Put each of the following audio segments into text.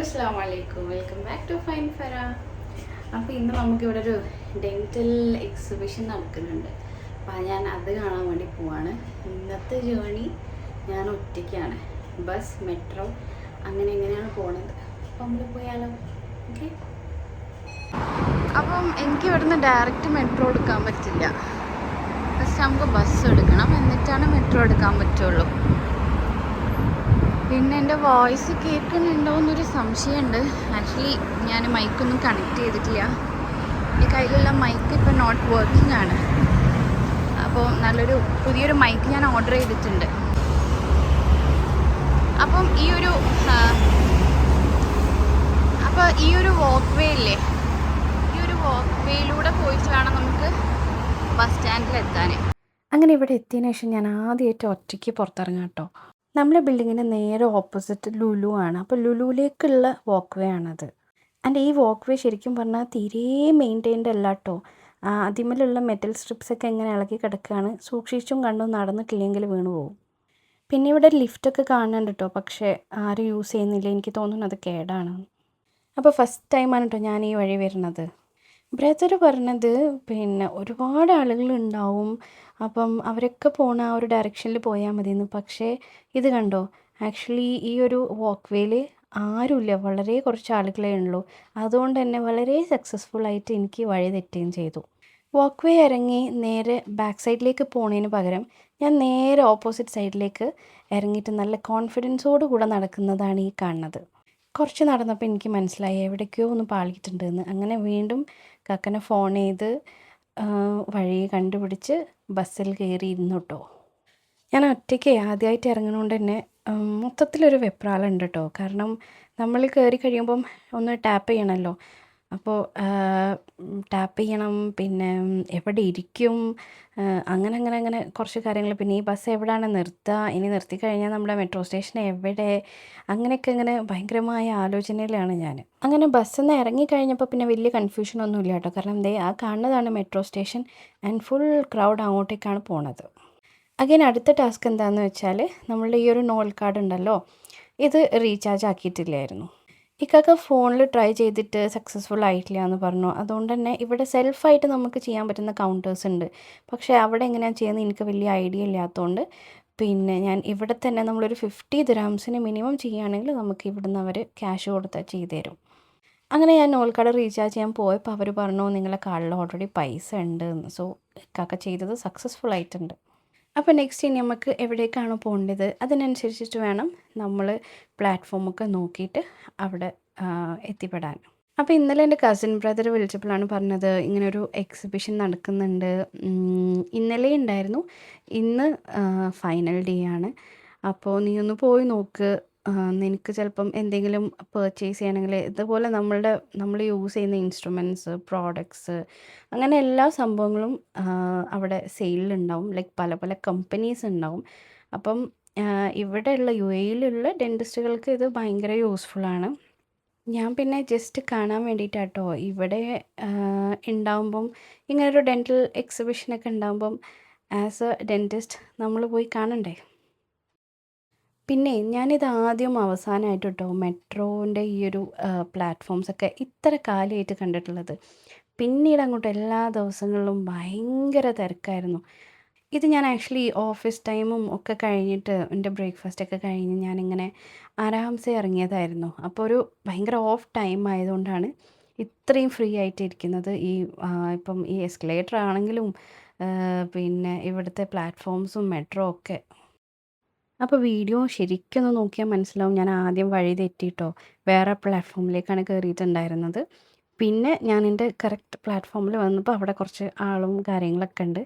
അസ്സലാമു അലൈക്കും. Welcome back to Fine Farah. അപ്പോൾ ഇന്ന് നമുക്കിവിടെ ഒരു ഡെൻറ്റൽ എക്സിബിഷൻ നടക്കുന്നുണ്ട്. അപ്പോൾ ഞാൻ അത് കാണാൻ വേണ്ടി പോവാണ്. ഇന്നത്തെ ജേണി ഞാൻ ഒറ്റയ്ക്കാണ്. ബസ്, മെട്രോ അങ്ങനെ എങ്ങനെയാണ് പോണത്. അപ്പോൾ നമ്മൾ പോയാലോ? ഓക്കെ. അപ്പം എനിക്ക് ഇവിടുന്ന് ഡയറക്റ്റ് മെട്രോ എടുക്കാൻ പറ്റില്ല. ഫസ്റ്റ് നമുക്ക് ബസ് എടുക്കണം, എന്നിട്ടാണ് മെട്രോ എടുക്കാൻ പറ്റുള്ളൂ. പിന്നെ എൻ്റെ വോയിസ് കേൾക്കുന്നുണ്ടോ എന്നൊരു സംശയമുണ്ട്. ആക്ച്വലി ഞാൻ മൈക്കൊന്നും കണക്ട് ചെയ്തിട്ടില്ല. എൻ്റെ കയ്യിലുള്ള മൈക്ക് ഇപ്പോൾ നോട്ട് വർക്കിംഗ് ആണ്. അപ്പോൾ പുതിയൊരു മൈക്ക് ഞാൻ ഓർഡർ ചെയ്തിട്ടുണ്ട്. അപ്പം ഈ ഒരു വാക്ക് വേ ഇല്ലേ, ഈ ഒരു വാക്ക് വേയിലൂടെ പോയിട്ട് വേണം നമുക്ക് ബസ് സ്റ്റാൻഡിലെത്താൻ. അങ്ങനെ ഇവിടെ എത്തിയതിനു ശേഷം ഞാൻ ആദ്യമായിട്ട് ഒറ്റയ്ക്ക് പുറത്തിറങ്ങാം കേട്ടോ. നമ്മുടെ ബിൽഡിങ്ങിന് നേരെ ഓപ്പോസിറ്റ് ലുലു ആണ്. അപ്പോൾ ലുലുവിലേക്കുള്ള വാക്ക് വേ ആണത്. ആൻഡ് ഈ വാക്ക് വേ ശരിക്കും പറഞ്ഞാൽ തീരെ മെയിൻറ്റെയിൻഡ് അല്ല കേട്ടോ. അതിമേലുള്ള മെറ്റൽ സ്ട്രിപ്സൊക്കെ ഇങ്ങനെ ഇളകി കിടക്കുകയാണ്. സൂക്ഷിച്ചും കണ്ടും നടന്നിട്ടില്ലെങ്കിൽ വീണ് പോകും. പിന്നെ ഇവിടെ ലിഫ്റ്റൊക്കെ കാണുന്നുണ്ട് കേട്ടോ, പക്ഷേ ആരും യൂസ് ചെയ്യുന്നില്ല. എനിക്ക് തോന്നുന്നു അത് കേടാണ്. അപ്പോൾ ഫസ്റ്റ് ടൈമാണ് കേട്ടോ ഞാൻ ഈ വഴി വരുന്നത്. ബ്രദർ പറഞ്ഞത് പിന്നെ ഒരുപാട് ആളുകളുണ്ടാവും, അപ്പം അവരൊക്കെ പോണ ആ ഒരു ഡയറക്ഷനിൽ പോയാൽ മതിയെന്ന്. പക്ഷേ ഇത് കണ്ടോ, ആക്ച്വലി ഈ ഒരു വാക്ക് വേയിൽ ആരുമില്ല, വളരെ കുറച്ച് ആളുകളേ ഉള്ളൂ. അതുകൊണ്ട് തന്നെ വളരെ സക്സസ്ഫുള്ളായിട്ട് എനിക്ക് വഴി തെറ്റുകയും ചെയ്തു. വാക്ക് വേ ഇറങ്ങി നേരെ ബാക്ക് സൈഡിലേക്ക് പോണതിന് പകരം ഞാൻ നേരെ ഓപ്പോസിറ്റ് സൈഡിലേക്ക് ഇറങ്ങിയിട്ട് നല്ല കോൺഫിഡൻസോട് കൂടെ നടക്കുന്നതാണ് ഈ കാണുന്നത്. കുറച്ച് നടന്നപ്പോൾ എനിക്ക് മനസ്സിലായി എവിടേക്കോ ഒന്ന് പാളിയിട്ടുണ്ടെന്ന്. അങ്ങനെ വീണ്ടും കാക്കനെ ഫോൺ ചെയ്ത് വഴി കണ്ടുപിടിച്ച് ബസ്സിൽ കയറി ഇരുന്നു കേട്ടോ. ഞാൻ ഒറ്റയ്ക്ക് ആദ്യമായിട്ട് ഇറങ്ങുന്നതുകൊണ്ട് തന്നെ മൊത്തത്തിലൊരു വെപ്രാളുണ്ട് കേട്ടോ. കാരണം നമ്മൾ കയറി കഴിയുമ്പം ഒന്ന് ടാപ്പ് ചെയ്യണമല്ലോ. അപ്പോൾ ടാപ്പ് ചെയ്യണം, പിന്നെ എവിടെ ഇരിക്കും, അങ്ങനെ കുറച്ച് കാര്യങ്ങൾ. പിന്നെ ഈ ബസ് എവിടെയാണ് നിർത്തുക, ഇനി നിർത്തി കഴിഞ്ഞാൽ നമ്മുടെ മെട്രോ സ്റ്റേഷൻ എവിടെ, അങ്ങനെയൊക്കെ ഇങ്ങനെ ഭയങ്കരമായ ആലോചനയിലാണ് ഞാൻ. അങ്ങനെ ബസ്സിൽ നിന്ന് ഇറങ്ങിക്കഴിഞ്ഞപ്പോൾ പിന്നെ വലിയ കൺഫ്യൂഷനൊന്നും ഇല്ല കേട്ടോ. കാരണം ആ കാണുന്നതാണ് metro station and full crowd അങ്ങോട്ടേക്കാണ് പോണത്. അഗൈൻ അടുത്ത ടാസ്ക് എന്താണെന്ന് വെച്ചാൽ നമ്മളുടെ ഈ ഒരു നോൾ കാർഡ് ഉണ്ടല്ലോ, ഇത് റീചാർജ് ആക്കിയിട്ടില്ലായിരുന്നു. ഇക്കൊക്കെ ഫോണിൽ ട്രൈ ചെയ്തിട്ട് സക്സസ്ഫുൾ ആയിട്ടില്ല എന്ന് പറഞ്ഞു. അതുകൊണ്ട് തന്നെ ഇവിടെ സെൽഫായിട്ട് നമുക്ക് ചെയ്യാൻ പറ്റുന്ന കൗണ്ടേഴ്സ് ഉണ്ട്. പക്ഷേ അവിടെ എങ്ങനെയാണ് ചെയ്യുന്നത് എനിക്ക് വലിയ ഐഡിയ ഇല്ലാത്തതുകൊണ്ട് പിന്നെ ഞാൻ ഇവിടെ തന്നെ നമ്മളൊരു 50 ദിർഹംസിന് മിനിമം ചെയ്യുകയാണെങ്കിൽ നമുക്ക് ഇവിടുന്ന് അവർ ക്യാഷ് കൊടുത്താൽ ചെയ്തു തരും. അങ്ങനെ ഞാൻ നോൾ കാർഡ് റീചാർജ് ചെയ്യാൻ പോയപ്പോൾ അവർ പറഞ്ഞു നിങ്ങളെ കാർഡിൽ ഓൾറെഡി പൈസ ഉണ്ട് എന്ന്. സോ ഇക്കാക്ക ചെയ്തത് സക്സസ്ഫുൾ ആയിട്ടുണ്ട്. അപ്പോൾ നെക്സ്റ്റ് ഇനി നമുക്ക് എവിടേക്കാണോ പോകേണ്ടത് അതിനനുസരിച്ചിട്ട് വേണം നമ്മൾ പ്ലാറ്റ്ഫോമൊക്കെ നോക്കിയിട്ട് അവിടെ എത്തിപ്പെടാൻ. അപ്പോൾ ഇന്നലെ എൻ്റെ കസിൻ ബ്രദർ വിളിച്ചപ്പോഴാണ് പറഞ്ഞത് ഇങ്ങനൊരു എക്സിബിഷൻ നടക്കുന്നുണ്ട്. ഇന്നലെ ഉണ്ടായിരുന്നു, ഇന്ന് ഫൈനൽ ഡേ ആണ്. അപ്പോൾ നീ ഒന്ന് പോയി നോക്ക്. നിനക്ക് ചിലപ്പം എന്തെങ്കിലും പർച്ചേസ് ചെയ്യണമെങ്കിൽ ഇതുപോലെ നമ്മൾ യൂസ് ചെയ്യുന്ന ഇൻസ്ട്രുമെൻറ്റ്സ്, പ്രോഡക്ട്സ്, അങ്ങനെ എല്ലാ സംഭവങ്ങളും അവിടെ സെയിലുണ്ടാവും. ലൈക്ക് പല പല കമ്പനീസ് ഉണ്ടാവും. അപ്പം ഇവിടെയുള്ള UAE-യിലുള്ള ഡെൻറ്റിസ്റ്റുകൾക്ക് ഇത് ഭയങ്കര യൂസ്ഫുള്ളാണ്. ഞാൻ പിന്നെ ജസ്റ്റ് കാണാൻ വേണ്ടിയിട്ടാട്ടോ ഇവിടെ ഉണ്ടാവുമ്പം ഇങ്ങനൊരു ഡെൻറ്റൽ എക്സിബിഷനൊക്കെ ഉണ്ടാകുമ്പം ആസ് എ ഡെൻറ്റിസ്റ്റ് നമ്മൾ പോയി കാണണ്ടേ. പിന്നെ ഞാനിത് ആദ്യം അവസാനമായിട്ട് കേട്ടോ മെട്രോൻ്റെ ഈ ഒരു പ്ലാറ്റ്ഫോംസൊക്കെ ഇത്ര കാലമായിട്ട് കണ്ടിട്ടുള്ളത്. പിന്നീട് അങ്ങോട്ട് എല്ലാ ദിവസങ്ങളിലും ഭയങ്കര തിരക്കായിരുന്നു. ഇത് ഞാൻ ആക്ച്വലി ഓഫീസ് ടൈമും ഒക്കെ കഴിഞ്ഞിട്ട് എൻ്റെ ബ്രേക്ക്ഫാസ്റ്റൊക്കെ കഴിഞ്ഞ് ഞാനിങ്ങനെ ആരാംസെ ഇറങ്ങിയതായിരുന്നു. അപ്പോൾ ഒരു ഭയങ്കര ഓഫ് ടൈം ആയതുകൊണ്ടാണ് ഇത്രയും ഫ്രീ ആയിട്ട് ഇരിക്കുന്നത്. ഇപ്പം ഈ എസ്കലേറ്റർ ആണെങ്കിലും പിന്നെ ഇവിടുത്തെ പ്ലാറ്റ്ഫോംസും മെട്രോ ഒക്കെ. അപ്പോൾ വീഡിയോ ശരിക്കൊന്ന് നോക്കിയാൽ മനസ്സിലാവും ഞാൻ ആദ്യം വഴി തെറ്റിയിട്ടോ വേറെ പ്ലാറ്റ്ഫോമിലേക്കാണ് കയറിയിട്ടുണ്ടായിരുന്നത്. പിന്നെ ഞാൻ എൻ്റെ കറക്റ്റ് പ്ലാറ്റ്ഫോമിൽ വന്നപ്പോൾ അവിടെ കുറച്ച് ആളും കാര്യങ്ങളൊക്കെ ഉണ്ട്.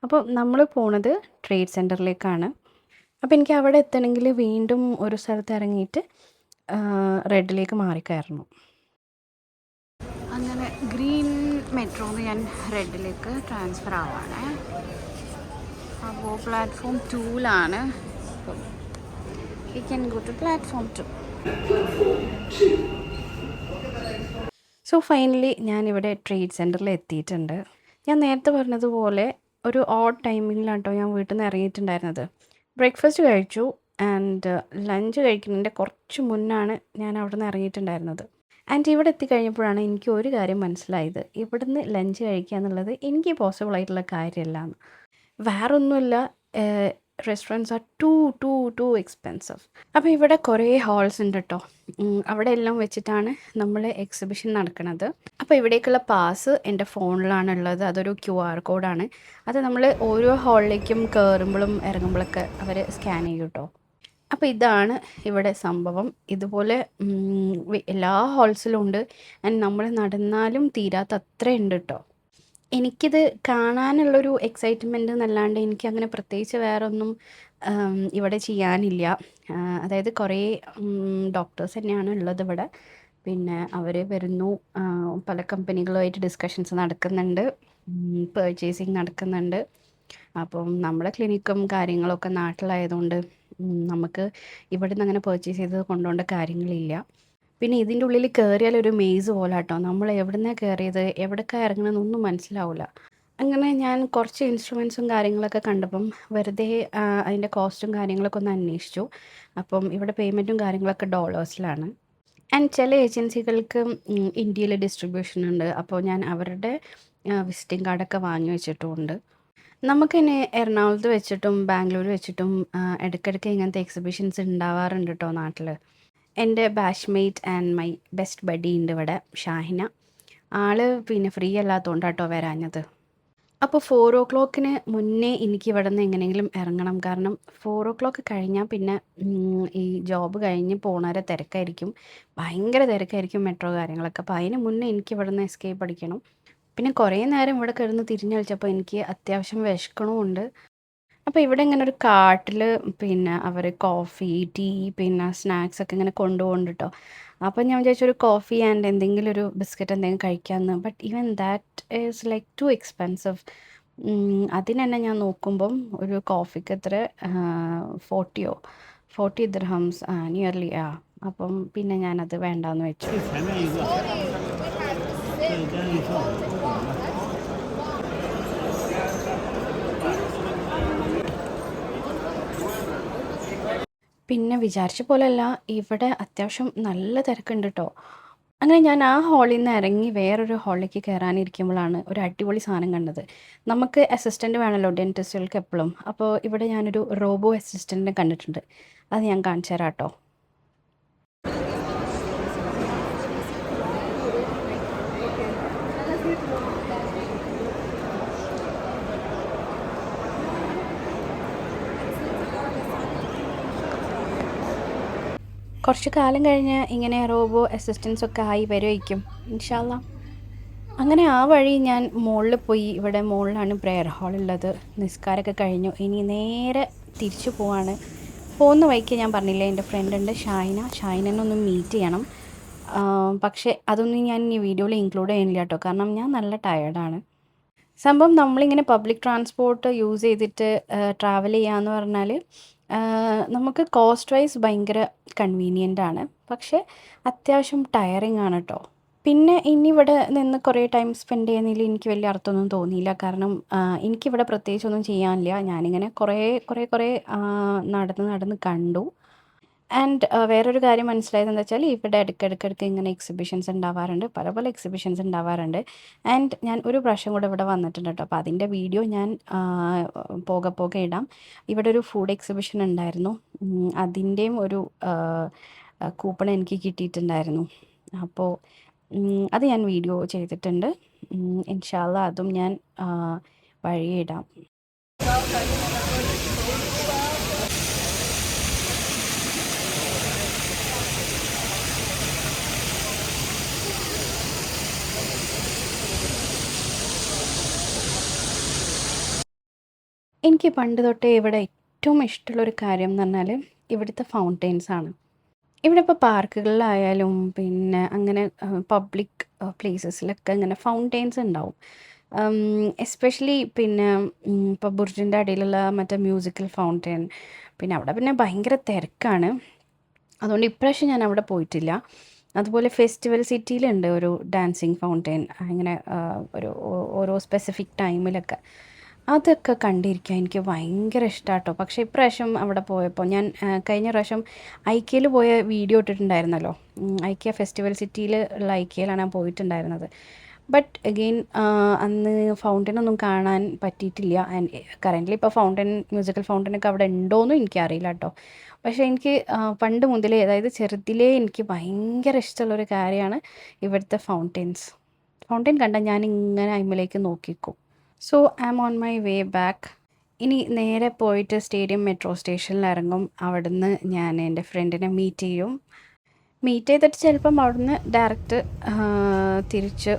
അപ്പോൾ നമ്മൾ പോണത് ട്രേഡ് സെൻറ്ററിലേക്കാണ്. അപ്പോൾ എനിക്ക് അവിടെ എത്തണമെങ്കിൽ വീണ്ടും ഒരു സ്ഥലത്ത് ഇറങ്ങിയിട്ട് റെഡിലേക്ക് മാറിക്കയറണം. അങ്ങനെ ഗ്രീൻ മെട്രോന്ന് ഞാൻ റെഡിലേക്ക് ട്രാൻസ്ഫർ ആവാണ്. അപ്പോൾ പ്ലാറ്റ്ഫോം 2ലാണ്. We can go to platform 2. So finally ഞാനിവിടെ ട്രേഡ് സെൻറ്ററിൽ എത്തിയിട്ടുണ്ട്. ഞാൻ നേരത്തെ പറഞ്ഞതുപോലെ ഒരു ഓഡ് ടൈമിങ്ങിലാണ് കേട്ടോ ഞാൻ വീട്ടിൽ നിന്ന് ഇറങ്ങിയിട്ടുണ്ടായിരുന്നത്. ബ്രേക്ക്ഫാസ്റ്റ് കഴിച്ചു, ആൻഡ് ലഞ്ച് കഴിക്കുന്നതിൻ്റെ കുറച്ച് മുന്നാണ് ഞാൻ അവിടെ നിന്ന് ഇറങ്ങിയിട്ടുണ്ടായിരുന്നത്. ആൻഡ് ഇവിടെ എത്തിക്കഴിഞ്ഞപ്പോഴാണ് എനിക്ക് ഒരു കാര്യം മനസ്സിലായത്. ഇവിടുന്ന് ലഞ്ച് കഴിക്കുക എന്നുള്ളത് എനിക്ക് പോസിബിൾ ആയിട്ടുള്ള കാര്യമല്ലാന്ന്. വേറൊന്നുമല്ല, restaurants are too too too expensive. അപ്പോൾ ഇവിടെ കുറേ ഹാൾസ് ഉണ്ട് കേട്ടോ. അവിടെ എല്ലാം വെച്ചിട്ടാണ് നമ്മൾ എക്സിബിഷൻ നടക്കുന്നത്. അപ്പോൾ ഇവിടേക്കുള്ള പാസ് എൻ്റെ ഫോണിലാണുള്ളത്. അതൊരു QR കോഡാണ്. അത് നമ്മൾ ഓരോ ഹാളിലേക്കും കയറുമ്പോഴും ഇറങ്ങുമ്പോഴൊക്കെ അവർ സ്കാൻ ചെയ്യും കേട്ടോ. അപ്പോൾ ഇതാണ് ഇവിടെ സംഭവം. ഇതുപോലെ എല്ലാ ഹാൾസിലും ഉണ്ട്. ആൻഡ് നമ്മൾ നടന്നാലും തീരാത്ത അത്രയുണ്ട് കേട്ടോ. എനിക്കിത് കാണാനുള്ളൊരു എക്സൈറ്റ്മെൻറ്റ് എന്നല്ലാണ്ട് എനിക്കങ്ങനെ പ്രത്യേകിച്ച് വേറൊന്നും ഇവിടെ ചെയ്യാനില്ല. അതായത് കുറേ ഡോക്ടേഴ്സ് തന്നെയാണ് ഉള്ളത് ഇവിടെ. പിന്നെ അവർ വരുന്നു, പല കമ്പനികളുമായിട്ട് ഡിസ്കഷൻസ് നടക്കുന്നുണ്ട്, പർച്ചേസിങ് നടക്കുന്നുണ്ട്. അപ്പം നമ്മുടെ ക്ലിനിക്കും കാര്യങ്ങളൊക്കെ നാട്ടിലായതുകൊണ്ട് നമുക്ക് ഇവിടുന്ന് അങ്ങനെ പർച്ചേസ് ചെയ്ത് കൊണ്ടുപോകേണ്ട കാര്യങ്ങളില്ല. പിന്നെ ഇതിൻ്റെ ഉള്ളിൽ കയറിയാൽ ഒരു മെയ്സ് പോലെ കേട്ടോ. നമ്മൾ എവിടുന്നാണ് കയറിയത്, എവിടേക്കാണ് ഇറങ്ങണമെന്നൊന്നും മനസ്സിലാവില്ല. അങ്ങനെ ഞാൻ കുറച്ച് ഇൻസ്ട്രുമെൻസും കാര്യങ്ങളൊക്കെ കണ്ടപ്പം വെറുതെ അതിൻ്റെ കോസ്റ്റും കാര്യങ്ങളൊക്കെ ഒന്ന് അന്വേഷിച്ചു. അപ്പം ഇവിടെ പേയ്മെൻറ്റും കാര്യങ്ങളൊക്കെ ഡോളേഴ്സിലാണ്. ആൻഡ് ചില ഏജൻസികൾക്ക് ഇന്ത്യയിൽ ഡിസ്ട്രിബ്യൂഷൻ ഉണ്ട്. അപ്പോൾ ഞാൻ അവരുടെ വിസിറ്റിംഗ് കാർഡൊക്കെ വാങ്ങി വെച്ചിട്ടുമുണ്ട്. നമുക്കിനി എറണാകുളത്ത് വെച്ചിട്ടും ബാംഗ്ലൂർ വെച്ചിട്ടും ഇടയ്ക്കിടയ്ക്ക് ഇങ്ങനത്തെ എക്സിബിഷൻസ് ഉണ്ടാവാറുണ്ട് കേട്ടോ നാട്ടിൽ. എൻ്റെ batchmate and my best buddy ഉണ്ട് ഇവിടെ, ഷാഹിന. ആള് പിന്നെ ഫ്രീ അല്ലാത്തതുകൊണ്ട് കേട്ടോ വരാഞ്ഞത്. അപ്പോൾ 4 o'clock മുന്നേ എനിക്ക് ഇവിടെ നിന്ന് എങ്ങനെയെങ്കിലും ഇറങ്ങണം. കാരണം 4 o'clock കഴിഞ്ഞാൽ പിന്നെ ഈ ജോബ് കഴിഞ്ഞ് പോണവരെ തിരക്കായിരിക്കും, ഭയങ്കര തിരക്കായിരിക്കും മെട്രോ കാര്യങ്ങളൊക്കെ. അപ്പോൾ അതിന് മുന്നേ എനിക്ക് ഇവിടെ നിന്ന് എസ്കേപ്പ് അടിക്കണം. പിന്നെ കുറേ നേരം ഇവിടെ കിടന്ന് തിരിഞ്ഞ് കളിച്ചപ്പോൾ എനിക്ക് അത്യാവശ്യം വിശക്കണമുണ്ട്. അപ്പോൾ ഇവിടെ ഇങ്ങനെ ഒരു കാട്ടിൽ പിന്നെ അവർ കോഫി, ടീ, പിന്നെ സ്നാക്സ് ഒക്കെ ഇങ്ങനെ കൊണ്ടുപോകുന്നുണ്ട് കേട്ടോ. അപ്പോൾ ഞാൻ വിചാരിച്ചു ഒരു കോഫി ആൻഡ് എന്തെങ്കിലും ഒരു ബിസ്ക്കറ്റ് എന്തെങ്കിലും കഴിക്കാമെന്ന്. But even that is like to expensive. അതിന് തന്നെ ഞാൻ നോക്കുമ്പം ഒരു കോഫിക്ക് എത്ര 40 ദിർഹംസ് നിയർലി. അപ്പം പിന്നെ ഞാനത് വേണ്ടാന്ന് വെച്ചു. പിന്നെ വിചാരിച്ച പോലെയല്ല, ഇവിടെ അത്യാവശ്യം നല്ല തിരക്കുണ്ട് കേട്ടോ. അങ്ങനെ ഞാൻ ആ ഹാളിൽ നിന്ന് ഇറങ്ങി വേറൊരു ഹാളിലേക്ക് കയറാനിരിക്കുമ്പോഴാണ് ഒരു അടിപൊളി സാധനം കണ്ടത്. നമുക്ക് അസിസ്റ്റൻറ്റ് വേണമല്ലോ ഡെൻറ്റിസ്റ്റുകൾക്ക് എപ്പോഴും. അപ്പോൾ ഇവിടെ ഞാനൊരു റോബോ അസിസ്റ്റൻറ്റിനെ കണ്ടിട്ടുണ്ട്. അത് ഞാൻ കാണിച്ചു തരാം കേട്ടോ. കുറച്ച് കാലം കഴിഞ്ഞ് ഇങ്ങനെ റോബോ അസിസ്റ്റൻസ് ഒക്കെ ആയി വരുമായിരിക്കും ഇൻഷാ അല്ലാ. അങ്ങനെ ആ വഴി ഞാൻ മുകളിൽ പോയി. ഇവിടെ മുകളിലാണ് പ്രെയർ ഹാളുള്ളത്. നിസ്കാരമൊക്കെ കഴിഞ്ഞു. ഇനി നേരെ തിരിച്ചു പോവാണ്. പോകുന്ന വഴിക്ക് ഞാൻ പറഞ്ഞില്ലേ എൻ്റെ ഫ്രണ്ട് ഉണ്ട് ഷാഹിനെ ഒന്ന് മീറ്റ് ചെയ്യണം. പക്ഷേ അതൊന്നും ഞാൻ ഈ വീഡിയോയിൽ ഇൻക്ലൂഡ് ചെയ്യുന്നില്ല കേട്ടോ. കാരണം ഞാൻ നല്ല ടയേർഡാണ്. സംഭവം നമ്മളിങ്ങനെ പബ്ലിക് ട്രാൻസ്പോർട്ട് യൂസ് ചെയ്തിട്ട് ട്രാവൽ ചെയ്യാന്ന് പറഞ്ഞാൽ നമുക്ക് കോസ്റ്റ് വൈസ് ഭയങ്കര കൺവീനിയൻ്റ് ആണ്. പക്ഷേ അത്യാവശ്യം ടയറിങ് ആണ് കേട്ടോ. പിന്നെ ഇനി ഇവിടെ നിന്ന് കുറേ ടൈം സ്പെൻഡ് ചെയ്യുന്നതിൽ എനിക്ക് വലിയ അർത്ഥമൊന്നും തോന്നിയില്ല. കാരണം എനിക്കിവിടെ പ്രത്യേകിച്ചൊന്നും ചെയ്യാനില്ല. ഞാനിങ്ങനെ കുറേ നടന്ന് കണ്ടു. ആൻഡ് വേറൊരു കാര്യം മനസ്സിലായത് എന്താ വെച്ചാൽ ഇവിടെ ഇടയ്ക്കിടയ്ക്ക് ഇങ്ങനെ എക്സിബിഷൻസ് ഉണ്ടാവാറുണ്ട്, പല എക്സിബിഷൻസ് ഉണ്ടാവാറുണ്ട്. ആൻഡ് ഞാൻ ഒരു പ്രാവശ്യം കൂടെ ഇവിടെ വന്നിട്ടുണ്ട് കേട്ടോ. അപ്പോൾ അതിൻ്റെ വീഡിയോ ഞാൻ പോകെ ഇടാം. ഇവിടെ ഒരു ഫുഡ് എക്സിബിഷൻ ഉണ്ടായിരുന്നു. അതിൻ്റെയും ഒരു കൂപ്പൺ എനിക്ക് കിട്ടിയിട്ടുണ്ടായിരുന്നു. അപ്പോൾ അത് ഞാൻ വീഡിയോ ചെയ്തിട്ടുണ്ട്. ഇൻഷാ അല്ലാ അതും ഞാൻ വഴിയെ ഇടാം. എനിക്ക് പണ്ട് തൊട്ടേ ഇവിടെ ഏറ്റവും ഇഷ്ടമുള്ളൊരു കാര്യം എന്ന് പറഞ്ഞാൽ ഇവിടുത്തെ ഫൗണ്ടെയിൻസാണ്. ഇവിടെ ഇപ്പോൾ പാർക്കുകളിലായാലും പിന്നെ അങ്ങനെ പബ്ലിക് പ്ലേസസിലൊക്കെ ഇങ്ങനെ ഫൗണ്ടെയിൻസ് ഉണ്ടാവും. എസ്പെഷ്യലി പിന്നെ ഇപ്പോൾ ബുർജിൻ്റെ അടിയിലുള്ള മറ്റേ മ്യൂസിക്കൽ ഫൗണ്ടെയിൻ. പിന്നെ അവിടെ പിന്നെ ഭയങ്കര തിരക്കാണ്. അതുകൊണ്ട് ഇപ്രാവശ്യം ഞാൻ അവിടെ പോയിട്ടില്ല. അതുപോലെ ഫെസ്റ്റിവൽ സിറ്റിയിലുണ്ട് ഒരു ഡാൻസിങ് ഫൗണ്ടെയിൻ. അങ്ങനെ ഒരു ഓരോ സ്പെസിഫിക് ടൈമിലൊക്കെ. അതൊക്കെ കണ്ടിരിക്കാൻ എനിക്ക് ഭയങ്കര ഇഷ്ടമാണ് കേട്ടോ. പക്ഷേ ഇപ്രാവശ്യം അവിടെ പോയപ്പോൾ ഞാൻ കഴിഞ്ഞ പ്രാവശ്യം ഐക്യയിൽ പോയ വീഡിയോ ഇട്ടിട്ടുണ്ടായിരുന്നല്ലോ. ഐക്യ ഫെസ്റ്റിവൽ സിറ്റിയിൽ ഉള്ള ഐക്യയിലാണ് ഞാൻ പോയിട്ടുണ്ടായിരുന്നത്. ബട്ട് അഗെയിൻ അന്ന് ഫൗണ്ടനൊന്നും കാണാൻ പറ്റിയിട്ടില്ല. ആൻഡ് കറൻ്റ്ലി ഇപ്പോൾ മ്യൂസിക്കൽ ഫൗണ്ടനൊക്കെ അവിടെ ഉണ്ടോയെന്നും എനിക്കറിയില്ല കേട്ടോ. പക്ഷേ എനിക്ക് പണ്ട് മുതലേ, അതായത് ചെറുതിലേ എനിക്ക് ഭയങ്കര ഇഷ്ടമുള്ളൊരു കാര്യമാണ് ഇവിടുത്തെ ഫൗണ്ടെയിൻ കണ്ടാൽ ഞാൻ ഇങ്ങനെ അതിലേക്ക് നോക്കിക്കും. So I am on my way back. ഇനി നേരെ പോയിട്ട് സ്റ്റേഡിയം മെട്രോ സ്റ്റേഷനിൽ ഇറങ്ങും. അവിടുന്ന് ഞാൻ എൻ്റെ ഫ്രണ്ടിനെ മീറ്റ് ചെയ്തിട്ട് ചിലപ്പം അവിടുന്ന് ഡയറക്റ്റ് തിരിച്ച്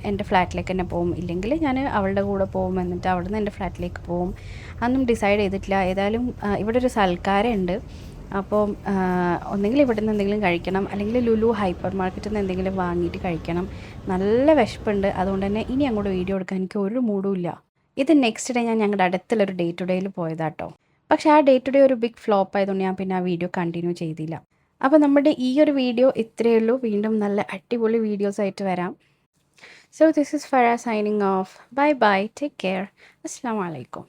എൻ്റെ ഫ്ലാറ്റിലേക്ക് തന്നെ പോകും. ഇല്ലെങ്കിൽ ഞാൻ അവളുടെ കൂടെ പോകും. എന്നിട്ട് അവിടുന്ന് എൻ്റെ ഫ്ലാറ്റിലേക്ക് പോകും. അതൊന്നും ഡിസൈഡ് ചെയ്തിട്ടില്ല. ഏതായാലും ഇവിടെ ഒരു സൽക്കാരമുണ്ട്. അപ്പോൾ ഒന്നെങ്കിൽ ഇവിടെ നിന്ന് എന്തെങ്കിലും കഴിക്കണം, അല്ലെങ്കിൽ ലുലു ഹൈപ്പർ മാർക്കറ്റിൽ നിന്ന് എന്തെങ്കിലും വാങ്ങിയിട്ട് കഴിക്കണം. നല്ല വിശപ്പുണ്ട്. അതുകൊണ്ട് തന്നെ ഇനി അങ്ങോട്ട് വീഡിയോ എടുക്കാൻ എനിക്ക് ഒരു മൂഡും ഇല്ല. ഇത് നെക്സ്റ്റ് ഡേ ഞാൻ ഞങ്ങളുടെ അടുത്തുള്ളൊരു ഡേ ടു ഡേയിൽ പോയതാട്ടോ. പക്ഷേ ആ ഡേ ടു ഡേ ഒരു ബിഗ് ഫ്ലോപ്പ് ആയതുകൊണ്ട് ഞാൻ പിന്നെ ആ വീഡിയോ കണ്ടിന്യൂ ചെയ്തില്ല. അപ്പോൾ നമ്മുടെ ഈ ഒരു വീഡിയോ ഇത്രയേ ഉള്ളൂ. വീണ്ടും നല്ല അടിപൊളി വീഡിയോസ് ആയിട്ട് വരാം. So this is Farah signing off. Bye bye. Take care. അസ്സലാമു അലൈക്കും.